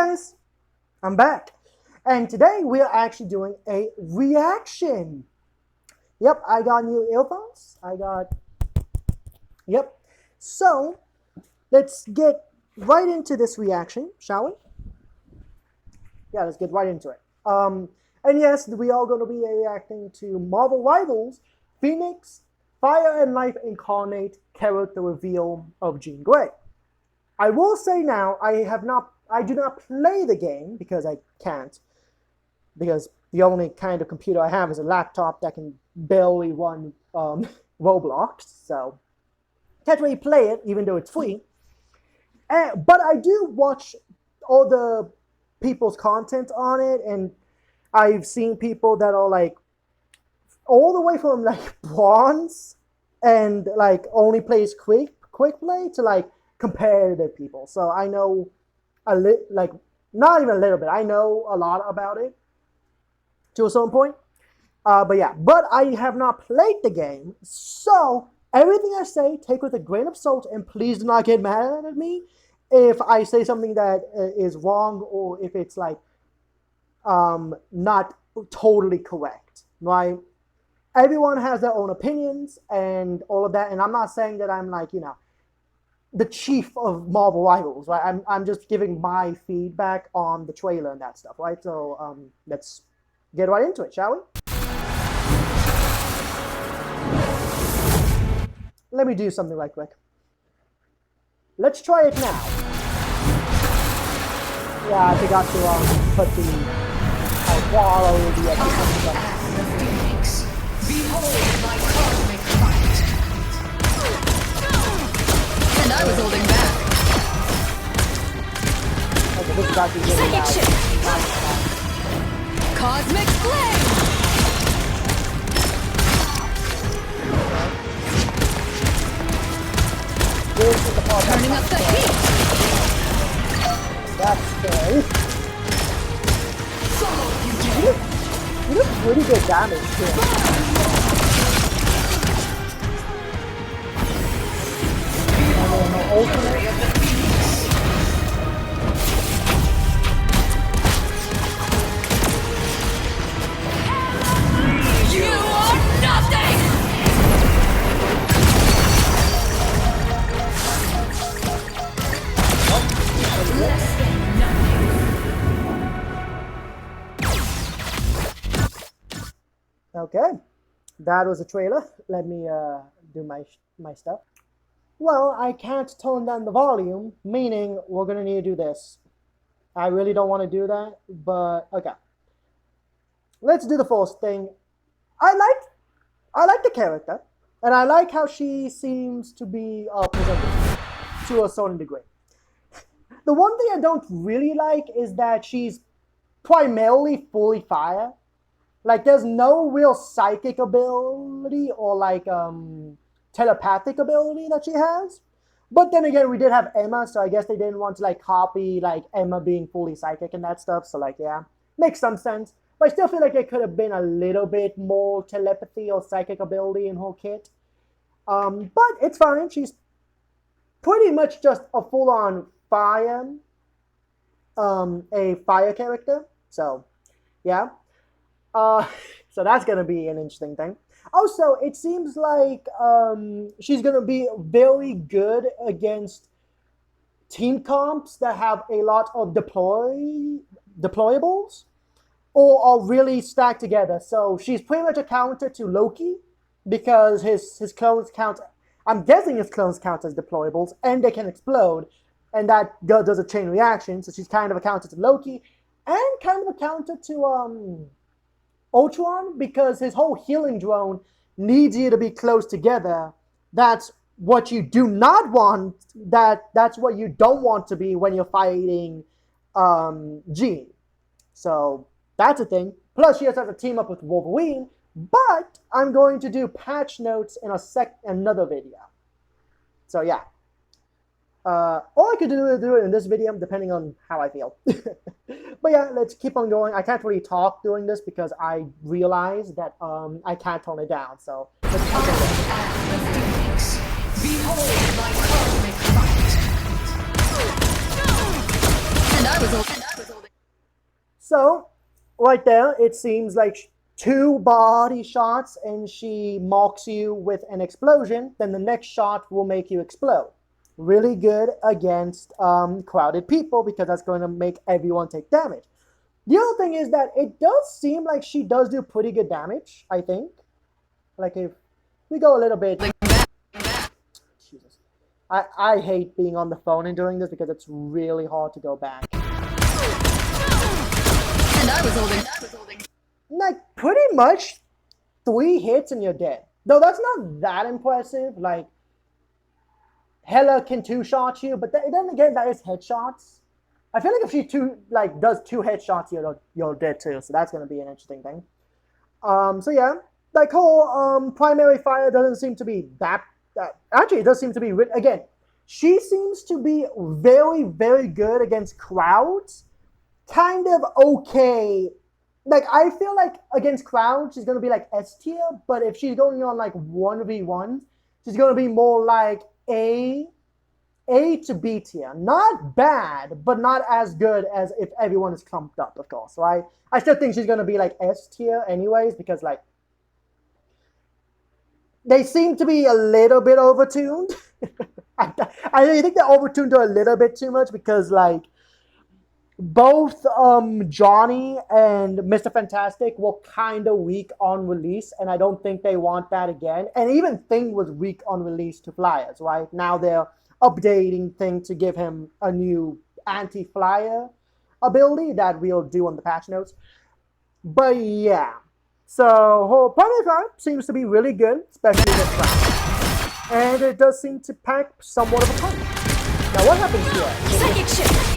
guys, I'm back. And today we are actually doing a reaction. Yep, I got new earphones. Yep. So, let's get right into this reaction, shall we? Yeah, let's get right into it. And yes, we are going to be reacting to Marvel Rivals, Phoenix, Fire and Life Incarnate character reveal of Jean Grey. I will say now, I do not play the game because I can't. Because the only kind of computer I have is a laptop that can barely run Roblox, so can't really play it even though it's free. But I do watch all the people's content on it, and I've seen people that are like all the way from like bronze and like only plays quick play to like competitive people. So I know like not even a little bit. I know a lot about it to a certain point. But yeah, but I have not played the game, so everything I say take with a grain of salt, and please do not get mad at me if I say something that is wrong or if it's like not totally correct, right? Everyone has their own opinions and all of that, and I'm not saying that I'm like, you know, the chief of Marvel Rivals, right? I'm just giving my feedback on the trailer and that stuff, right? So let's get right into it, shall we? Let me do something right quick. Let's try it now. Yeah, I forgot to put the quality of the Phoenix, behold my cosmic fight. And I was holding back. Okay, this is actually really loud. Cosmic flame. This is the part Turning up the heat. That's scary. You do pretty good damage too. Ultimate. You are nothing. Less than nothing. Okay, that was a trailer. Let me do my stuff. Well, I can't tone down the volume, meaning we're gonna need to do this. I really don't want to do that, but okay. Let's do the first thing. I like the character, and I like how she seems to be presented to a certain degree. The one thing I don't really like is that she's primarily fully fire. Like, there's no real psychic ability or like telepathic ability that she has. But then again, we did have Emma, so I guess they didn't want to like copy like Emma being fully psychic and that stuff. So like, yeah, makes some sense. But I still feel like there could have been a little bit more telepathy or psychic ability in her kit. But it's fine. She's pretty much just a full-on fire, a fire character. So, yeah. So that's gonna be an interesting thing. Also, it seems like she's gonna be very good against team comps that have a lot of deployables or are really stacked together. So she's pretty much a counter to Loki because his clones count. I'm guessing his clones count as deployables and they can explode, and that does a chain reaction. So she's kind of a counter to Loki and kind of a counter to Ultron, because his whole healing drone needs you to be close together. That's what you do not want. That's what you don't want to be when you're fighting Jean. So that's a thing. Plus, she has to team up with Wolverine. But I'm going to do patch notes in another video. So yeah. Or I could do it in this video, depending on how I feel. But yeah, let's keep on going. I can't really talk during this because I realize that I can't tone it down. So let's keep on going. Phoenix, behold my cosmic fight. And I was So, right there, it seems like two body shots and she mocks you with an explosion. Then the next shot will make you explode. Really good against crowded people because that's going to make everyone take damage. The other thing is that it does seem like she does do pretty good damage, I think. Like if we go a little bit... Jesus. I hate being on the phone and doing this because it's really hard to go back. And I was holding. Like, pretty much 3 hits and you're dead. Though that's not that impressive. Like, Hela can 2-shot you, but then again, that is headshots. I feel like if she does 2 headshots, you're dead too. So that's going to be an interesting thing. So yeah, like whole primary fire doesn't seem to be that. Actually, it does seem to be again. She seems to be very, very good against crowds. Kind of okay. Like, I feel like against crowds, she's going to be like S tier, but if she's going on like 1v1, she's going to be more like A to B tier. Not bad, but not as good as if everyone is clumped up, of course, right? I still think she's going to be like S tier anyways, because like, they seem to be a little bit overtuned. I think they're overtuned a little bit too much because like, both Johnny and Mr. Fantastic were kind of weak on release, and I don't think they want that again. And even Thing was weak on release to Flyers, right? Now they're updating Thing to give him a new anti-flyer ability that we'll do on the patch notes. But yeah, so Primary Fire seems to be really good, especially this round. And it does seem to pack somewhat of a punch. Now what happens here? Psychic shift.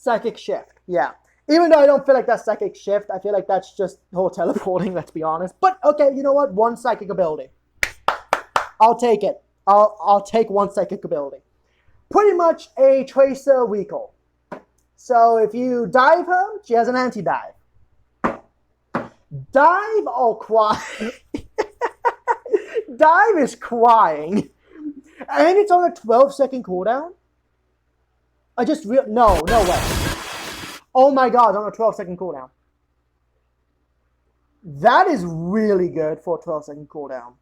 Psychic shift, yeah. Even though I don't feel like that's psychic shift, I feel like that's just whole teleporting, let's be honest. But okay, you know what? 1 psychic ability. I'll take it. I'll take 1 psychic ability. Pretty much a Tracer recall. So if you dive her, she has an anti-dive. Dive or cry. Dive is crying. And it's on a 12-second cooldown. No way. Oh my god, on a 12-second cooldown. That is really good for a 12-second cooldown.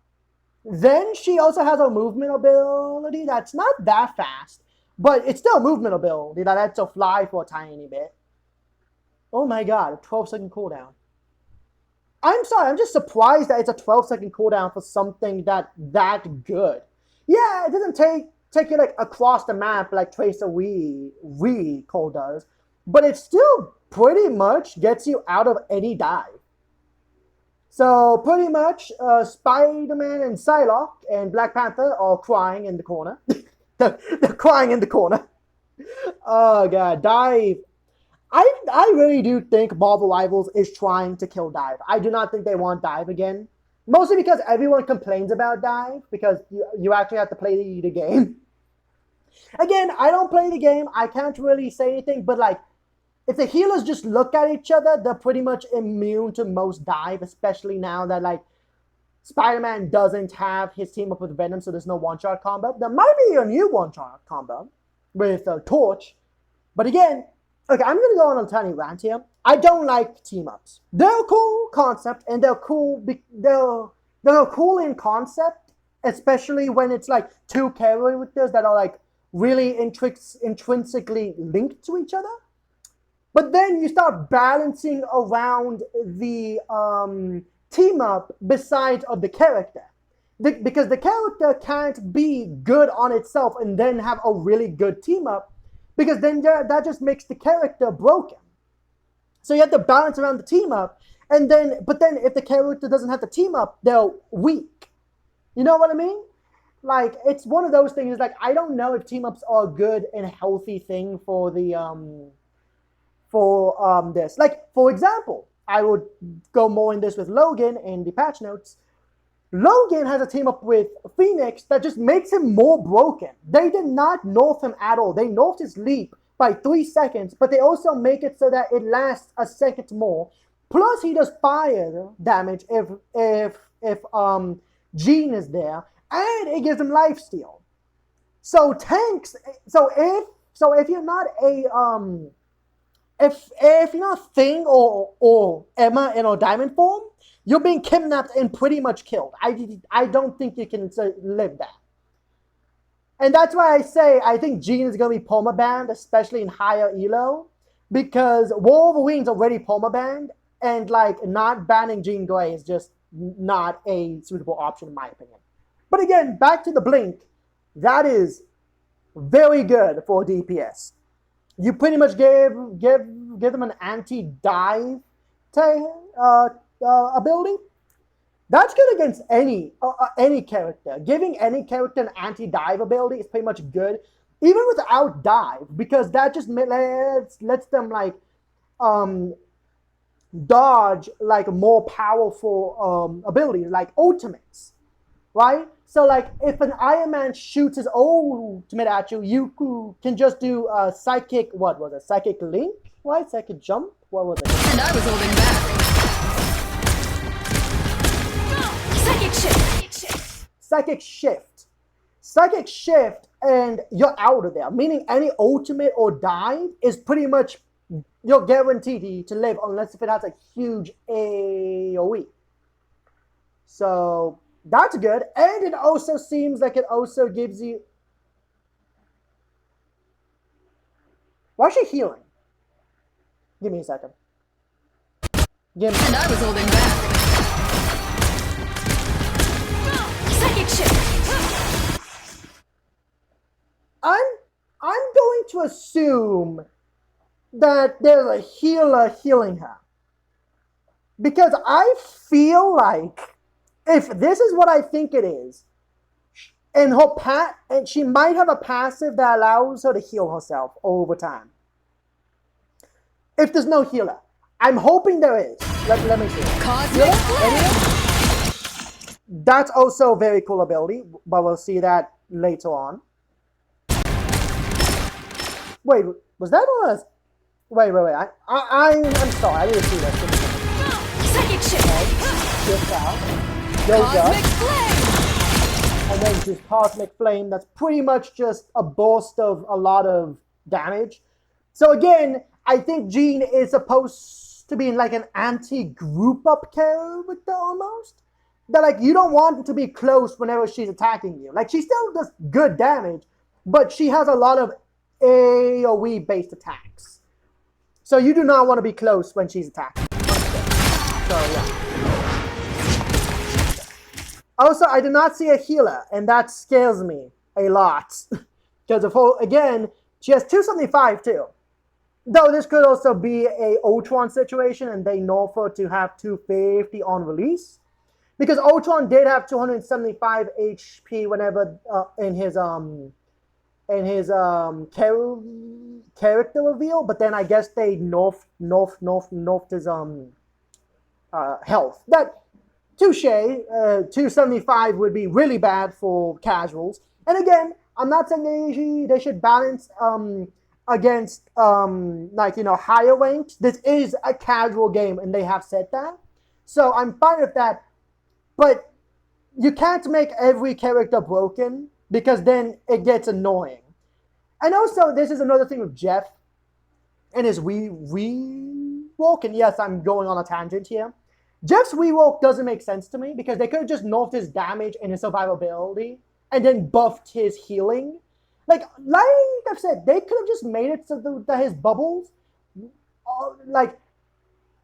Then she also has a movement ability that's not that fast, but it's still a movement ability that lets her fly for a tiny bit. Oh my god, a 12-second cooldown. I'm sorry, I'm just surprised that it's a 12-second cooldown for something that good. Yeah, it doesn't take you like across the map like Tracer recall does, but it still pretty much gets you out of any dive. So pretty much Spider-Man and Psylocke and Black Panther are crying in the corner. They're crying in the corner. Oh god, dive. I really do think Marvel Rivals is trying to kill dive. I do not think they want dive again. Mostly because everyone complains about dive, because you actually have to play the game. Again, I don't play the game. I can't really say anything, but like, if the healers just look at each other, they're pretty much immune to most dive, especially now that like Spider-Man doesn't have his team up with Venom, so there's no one-shot combo. There might be a new one-shot combo with Torch, but again, okay, I'm gonna go on a tiny rant here. I don't like team-ups. They're a cool concept, and they're cool in concept, especially when it's like 2 characters that are like really intrinsically linked to each other. But then you start balancing around the team-up besides of the character. Because the character can't be good on itself and then have a really good team-up, because then that just makes the character broken. So you have to balance around the team-up, but then if the character doesn't have the team-up, they're weak. You know what I mean? Like, it's one of those things, like, I don't know if team-ups are a good and healthy thing for the, this. Like, for example, I would go more in this with Logan in the patch notes. Logan has a team up with Phoenix that just makes him more broken. They did not nerf him at all. They nerfed his leap by 3 seconds, but they also make it so that it lasts a second more. Plus, he does fire damage if Jean is there, and it gives him lifesteal. So tanks. So if you're not if you're not Thing or Emma in a diamond form, you're being kidnapped and pretty much killed. I don't think you can live that. And that's why I say I think Jean is going to be permabanned, especially in higher elo, because Wolverine's already permabanned, and like not banning Jean Grey is just not a suitable option in my opinion. But again, back to the Blink, that is very good for DPS. You pretty much give them an anti-dive ability. That's good against any character. Giving any character an anti-dive ability is pretty much good, even without dive, because that just lets them like dodge like more powerful abilities like ultimates, right? So like if an Iron Man shoots his ultimate at you, you can just do a psychic. What was it? Psychic link, right? Psychic jump. What was it? And I was holding back. Psychic shift. Psychic shift. Psychic shift, and you're out of there. Meaning any ultimate or dive is pretty much you're guaranteed to live unless if it has a huge AoE. So that's good, and it also seems like it also gives you. Why is she healing? Give me a second. Give me. And I was holding back. Psychic shift. I'm going to assume that there's a healer healing her, because I feel like if this is what I think it is, and and she might have a passive that allows her to heal herself over time. If there's no healer, I'm hoping there is. Let me see. Cosmic flame. That's also a very cool ability, but we'll see that later on. Wait, was that one? Wait. I'm sorry. I didn't see that. Psychic shift. Shift out. Goes Cosmic up. flame. And then just Cosmic Flame. That's pretty much just a burst of a lot of damage. So again, I think Jean is supposed to be in like an anti-group up character almost. That like you don't want to be close whenever she's attacking you. Like she still does good damage, but she has a lot of AoE based attacks. So you do not want to be close when she's attacking. So yeah. Also, I did not see a healer, and that scares me a lot. Because again, she has 275 too. Though this could also be a Ultron situation, and they know for to have 250 on release. Because Ultron did have 275 HP whenever in his character reveal, but then I guess they nerfed his health. That touche, 275 would be really bad for casuals. And again, I'm not saying they should balance against like higher ranks. This is a casual game, and they have said that, so I'm fine with that. But you can't make every character broken, because then it gets annoying. And also, this is another thing with Jeff and his rework. And yes, I'm going on a tangent here. Jeff's rework doesn't make sense to me, because they could have just nerfed his damage and his survivability and then buffed his healing. Like I've said, they could have just made it so that his bubbles, like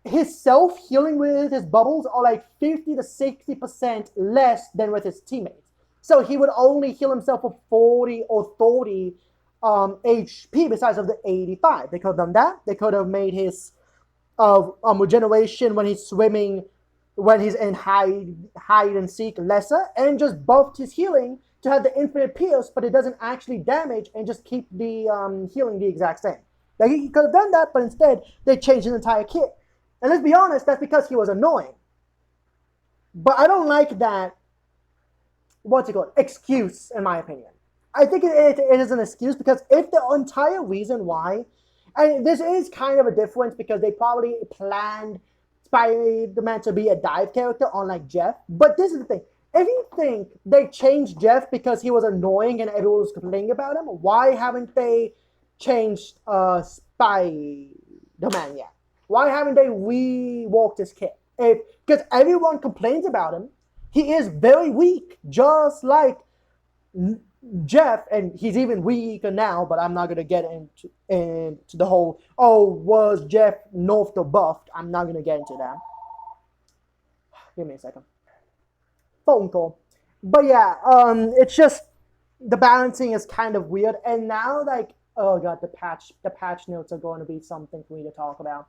his self-healing with his bubbles are like 50 to 60% less than with his teammates. So he would only heal himself for 40 or 30 HP besides of the 85. They could have done that. They could have made his regeneration when he's swimming, when he's in hide and seek lesser, and just buffed his healing to have the infinite pierce, but it doesn't actually damage, and just keep the healing the exact same. Like he could have done that, but instead they changed his entire kit. And let's be honest, that's because he was annoying. But I don't like that, what's it called, excuse, in my opinion. I think it is an excuse, because if the entire reason why, and this is kind of a difference, because they probably planned Spider-Man to be a dive character, unlike Jeff. But this is the thing. If you think they changed Jeff because he was annoying and everyone was complaining about him, why haven't they changed the man yet? Why haven't they reworked this kid? Because everyone complains about him. He is very weak, just like Jeff, and he's even weaker now, but I'm not going to get into the whole, oh, was Jeff nerfed or buffed? I'm not going to get into that. Give me a second. Phone call. But yeah, it's just, the balancing is kind of weird, and now, like, oh god, the patch notes are going to be something for me to talk about.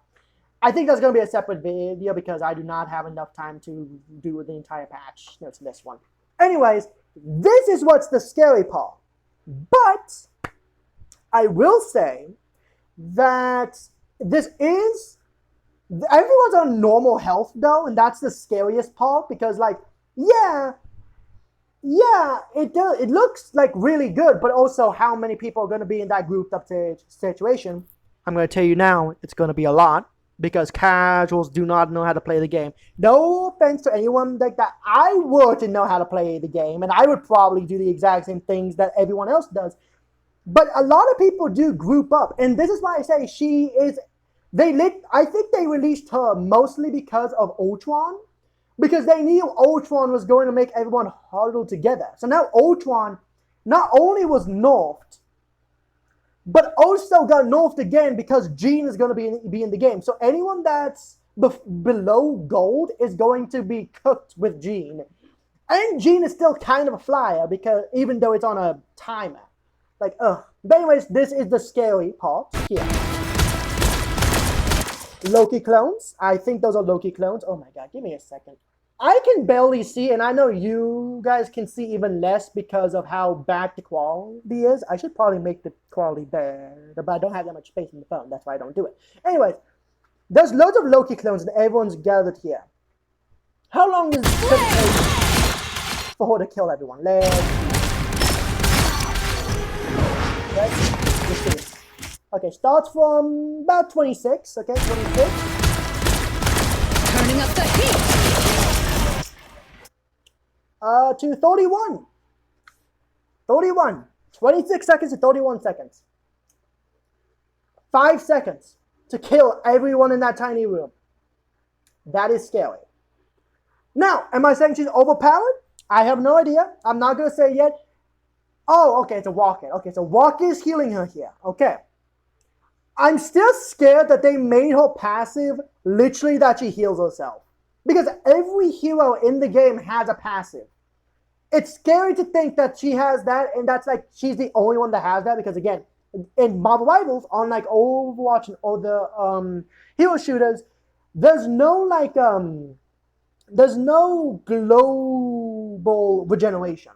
I think that's going to be a separate video because I do not have enough time to do the entire patch notes in this one. Anyways, this is what's the scary part. But I will say that this is, everyone's on normal health though, and that's the scariest part because, like, yeah, it looks like really good, but also how many people are going to be in that grouped up situation? I'm going to tell you now, it's going to be a lot because casuals do not know how to play the game. No offense to anyone like that. I wouldn't know how to play the game, and I would probably do the exact same things that everyone else does. But a lot of people do group up, and this is why I say she is. I think they released her mostly because of Ultron. Because they knew Ultron was going to make everyone huddle together. So now Ultron not only was nerfed, but also got nerfed again because Jean is going to be in the game. So anyone that's below gold is going to be cooked with Jean. And Jean is still kind of a flyer because even though it's on a timer. Like, ugh. But anyways, this is the scary part here. Loki clones. I think those are Loki clones. Oh my god, give me a second. I can barely see, and I know you guys can see even less because of how bad the quality is. I should probably make the quality better, but I don't have that much space in the phone. That's why I don't do it. Anyways, there's loads of Loki clones, and everyone's gathered here. How long does it take for her to kill everyone? Let's see. Okay, starts from about 26. Okay, 26. Turning up the heat. To 31. 31. 26 seconds to 31 seconds. 5 seconds to kill everyone in that tiny room. That is scary. Now, am I saying she's overpowered? I have no idea. I'm not going to say yet. Oh, okay, it's a walk-in. Okay, so Walker is healing her here. Okay. I'm still scared that they made her passive literally that she heals herself. Because every hero in the game has a passive. It's scary to think that she has that, and that's like she's the only one that has that. Because again, in Marvel Rivals, unlike Overwatch and other hero shooters, there's no global regeneration.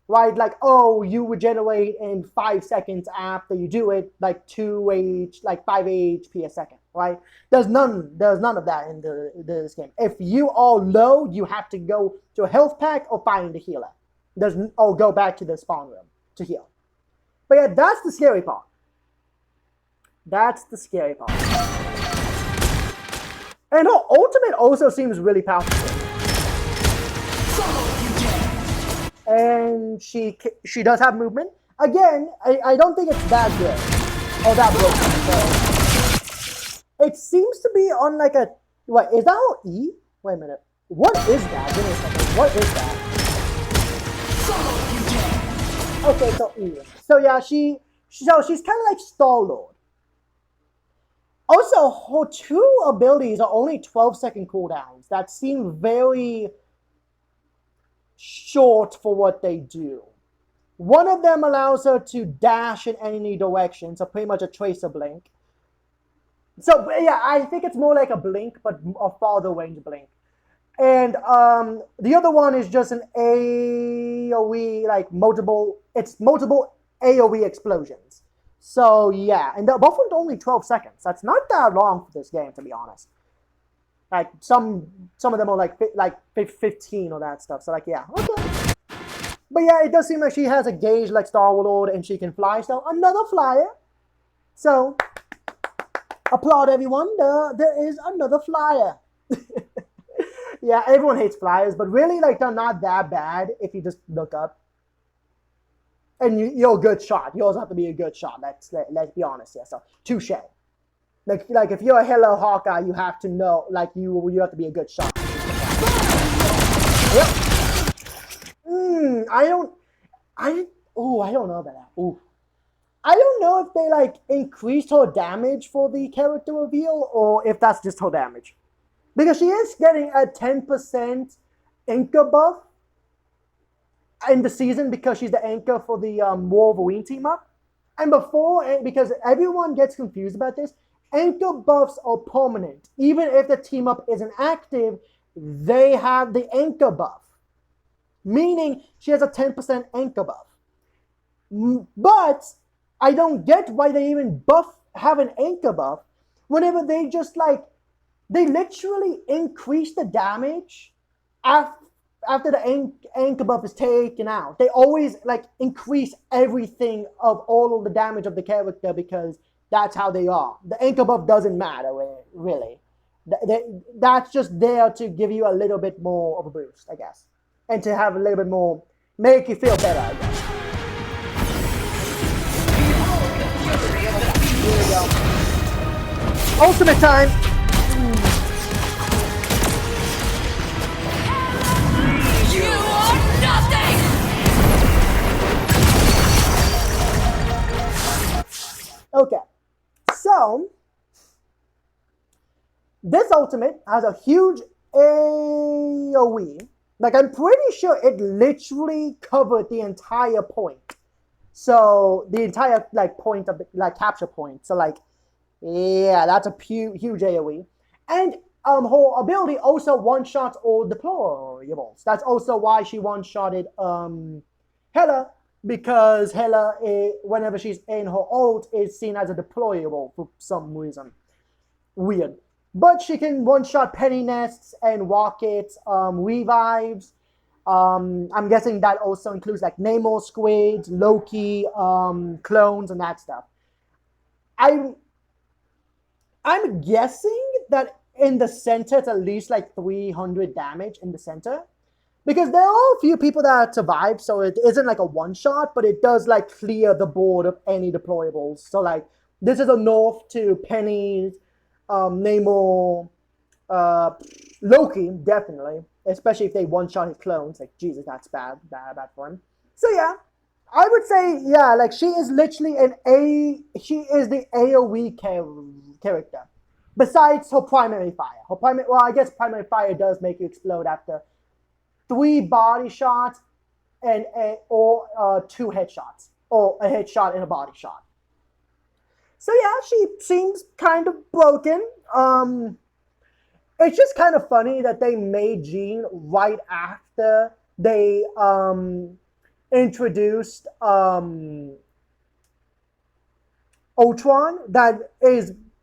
Right, like, oh, you regenerate in 5 seconds after you do it, like 5 HP a second, right? There's none of that in this game. If you are low, you have to go to a health pack or find a healer. Or go back to the spawn room to heal. But yeah, that's the scary part. That's the scary part. And her ultimate also seems really powerful. And she does have movement. Again, I don't think it's that good. Or that broken. So. It seems to be on like a... What, is that her E? Wait a minute. What is that? Give me a second. What is that? Okay, so E. So yeah, she's kind of like Star-Lord. Also, her 2 abilities are only 12-second cooldowns. That seem very short for what they do. One of them allows her to dash in any direction, so pretty much a tracer blink. So yeah, I think it's more like a blink, but a farther range blink. And the other one is just an AoE, like multiple AoE explosions. So yeah, and both of them are only 12 seconds. That's not that long for this game, to be honest. Like some of them are like 15 or that stuff. So like, yeah, okay. But yeah, it does seem like she has a gauge like Star-Lord and she can fly. So another flyer. So applaud everyone. There is another flyer. Yeah, everyone hates flyers, but really, like, they're not that bad if you just look up. And you're a good shot. You also have to be a good shot. Let's be honest here. So touche. Like if you're a Hello Hawkeye, you have to know, like you have to be a good shot. Yep. I don't know about that. Ooh. I don't know if they like increased her damage for the character reveal or if that's just her damage. Because she is getting a 10% anchor buff in the season because she's the anchor for the Wolverine team up. And before, because everyone gets confused about this, anchor buffs are permanent. Even if the team up isn't active, they have the anchor buff. Meaning she has a 10% anchor buff. But I don't get why they even have an anchor buff whenever they just like, they literally increase the damage after the anchor buff is taken out. They always like increase everything of all of the damage of the character because that's how they are. The anchor buff doesn't matter really. That's just there to give you a little bit more of a boost, I guess. And to have a little bit more, make you feel better, I guess. Here we go. Ultimate time! You are nothing! Okay, so this ultimate has a huge AoE. Like, I'm pretty sure it literally covered the entire point. So, the entire, like, point of the, like, capture point. So, like, yeah, that's a huge AoE. And her ability also one-shots all deployables. That's also why she one-shotted Hela, because Hela, whenever she's in her ult, is seen as a deployable for some reason. Weird. But she can one-shot Penny Nests and Rockets, revives. I'm guessing that also includes like Namor squids, Loki, clones, and that stuff. I'm guessing that in the center it's at least like 300 damage in the center. Because there are a few people that survive, so it isn't like a one-shot, but it does like clear the board of any deployables. So like, this is a nerf to Penny, Namor, Loki, definitely. Especially if they one-shot his clones. Like, Jesus, that's bad for him. So yeah, I would say, yeah, like, she is literally she is the AoE character. Besides her primary fire. Well, I guess primary fire does make you explode after 3 body shots or 2 headshots. Or a headshot and a body shot. So yeah, she seems kind of broken. It's just kind of funny that they made Jean right after they introduced Ultron that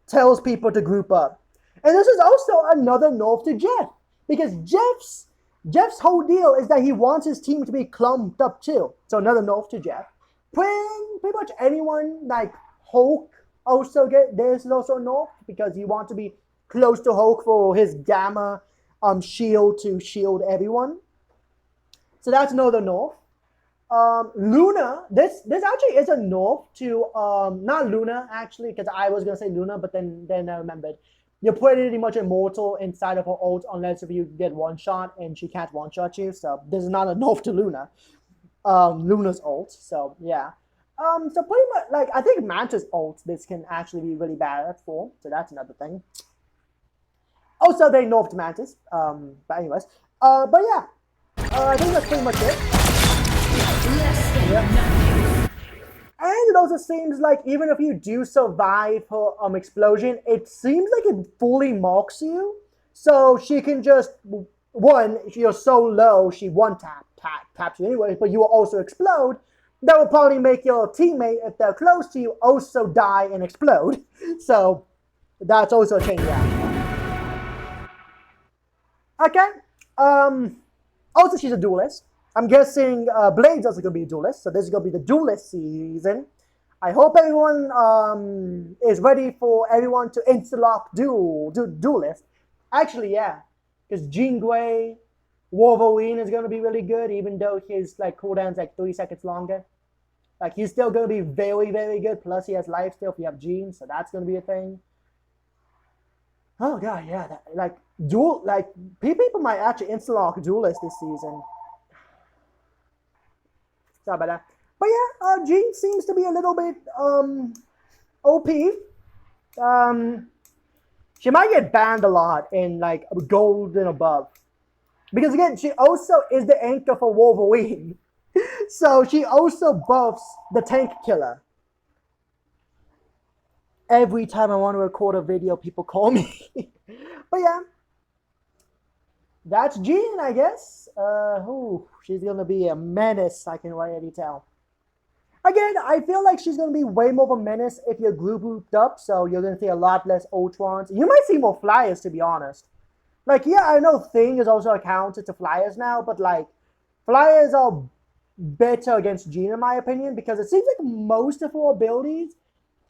tells people to group up. And this is also another nerf to Jeff. Because Jeff's whole deal is that he wants his team to be clumped up too. So another nerf to Jeff. Pretty much anyone like Hulk there's also a nerf because you want to be close to Hulk for his gamma shield to shield everyone. So that's another nerf. Luna, this actually is a nerf to not Luna actually, because I was gonna say Luna, but then I remembered. You're pretty much immortal inside of her ult unless if you get one shot and she can't one shot you. So this is not a nerf to Luna. Luna's ult. So yeah. So pretty much like I think Mantis ult this can actually be really bad for. So that's another thing. Also, they nerfed Mantis. But anyways. But yeah. I think that's pretty much it. Yeah. And it also seems like even if you do survive her explosion, it seems like it fully marks you. So she can just, one, if you're so low, she taps you anyway, but you will also explode. That will probably make your teammate, if they're close to you, also die and explode. So that's also a change around. Okay. Also, she's a duelist. I'm guessing Blade's also going to be a duelist, so this is going to be the duelist season. I hope everyone is ready for everyone to insta-lock duelist. Actually, yeah, because Jean Grey, Wolverine is going to be really good, even though his like cooldown's like 3 seconds longer. Like, he's still going to be very, very good, plus he has life still if you have Jean, so that's going to be a thing. Oh god, yeah, like people might actually insta-lock Duelist this season. Sorry about that. But yeah, Jean seems to be a little bit OP. She might get banned a lot in like gold and above. Because again, she also is the anchor for Wolverine. So she also buffs the tank killer. Every time I want to record a video, people call me. But yeah, that's Jean, I guess. She's gonna be a menace, I can already tell. Again, I feel like she's gonna be way more of a menace if you're grouped up, so you're gonna see a lot less Ultrons. You might see more Flyers, to be honest. Like, yeah, I know Thing is also accounted to Flyers now, but like, Flyers are better against Jean, in my opinion, because it seems like most of her abilities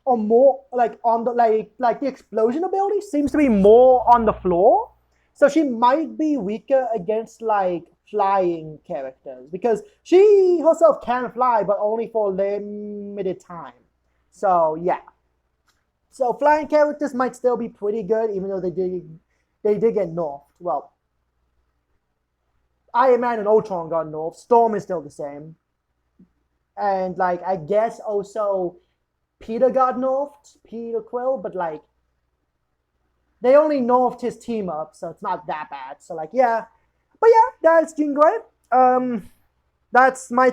are more like on the like the explosion ability seems to be more on the floor. So she might be weaker against like flying characters because she herself can fly, but only for limited time. So yeah. So flying characters might still be pretty good, even though they did get nerfed. Well, Iron Man and Ultron got nerfed. Storm is still the same. And like I guess also Peter got nerfed, Peter Quill, but like they only nerfed his team up, so it's not that bad. So like yeah. But yeah, that's Jean Grey. That's my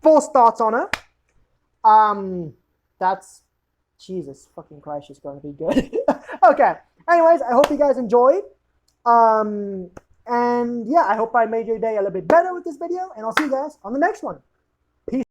first thoughts on her. That's Jesus fucking Christ, she's gonna be good. Okay. Anyways, I hope you guys enjoyed. And yeah, I hope I made your day a little bit better with this video, and I'll see you guys on the next one.